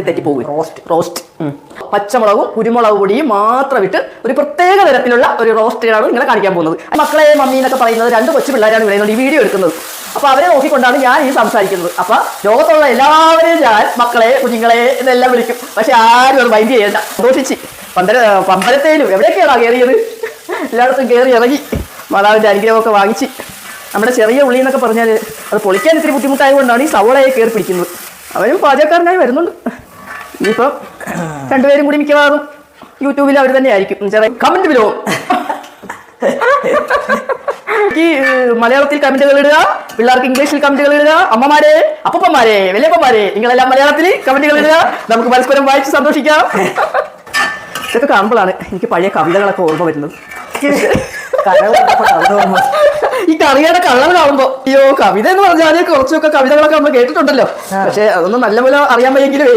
തെറ്റിപ്പോകും. Roast പച്ചമുളകും കുരുമുളക് പൊടിയും മാത്രം ഇട്ട് ഒരു പ്രത്യേക തരത്തിലുള്ള ഒരു റോസ്റ്റാണ് നിങ്ങളെ കാണിക്കാൻ പോകുന്നത്. മക്കളെ മമ്മി എന്നൊക്കെ പറയുന്നത് 2 കൊച്ചു പിള്ളേരാണ് ഇവിടെ ഈ വീഡിയോ എടുക്കുന്നത്. അപ്പോൾ അവരെ നോക്കിക്കൊണ്ടാണ് ഞാൻ ഈ സംസാരിക്കുന്നത്. അപ്പോൾ ലോകത്തുള്ള എല്ലാവരെയും ഞാൻ മക്കളെ കുഞ്ഞുങ്ങളെ എന്നെല്ലാം വിളിക്കും. പക്ഷെ ആരും അത് മൈൻഡ് ചെയ്യണ്ട. സന്തോഷിച്ച് പമ്പരത്തേലും എവിടെയൊക്കെയാണോ കയറിയത്, എല്ലായിടത്തും കയറി ഇറങ്ങി മാതാവിൻ്റെ അനുഗ്രഹമൊക്കെ വാങ്ങിച്ച്. നമ്മുടെ ചെറിയ ഉള്ളി എന്നൊക്കെ പറഞ്ഞാൽ അത് പൊളിക്കാൻ ഇത്തിരി ബുദ്ധിമുട്ടായതുകൊണ്ടാണ് ഈ സവോളയെ കയറി പിടിക്കുന്നത്. അവരും പാചകക്കാരനായി വരുന്നുണ്ട്. ഇനിയിപ്പം 2 പേരും കൂടി മിക്കവാറും യൂട്യൂബിൽ അവർ തന്നെ ആയിരിക്കും. കമന്റ് ബിലോ ഈ മലയാളത്തിൽ കമന്റുകൾ ഇടുക, പിള്ളേർക്ക് ഇംഗ്ലീഷിൽ കമന്റുകൾ ഇടുക. അമ്മമാരെ, അപ്പന്മാരെ, വലിയപ്പന്മാരെ, നിങ്ങളെല്ലാം മലയാളത്തിൽ കമന്റുകൾ ഇടുക. നമുക്ക് പരസ്പരം വായിച്ച് സന്തോഷിക്കാം. ഇതൊക്കെ കാണുമ്പോഴാണ് എനിക്ക് പഴയ കവിതകളൊക്കെ ഓർമ്മ വരുന്നത്. ഈ കറിയുടെ കളർ കാണുമ്പോ അയ്യോ, കവിത എന്ന് പറഞ്ഞാൽ കുറച്ചൊക്കെ കവിതകളൊക്കെ നമ്മൾ കേട്ടിട്ടുണ്ടല്ലോ. പക്ഷെ അതൊന്നും നല്ലപോലെ അറിയാൻ വയ്യെങ്കിലും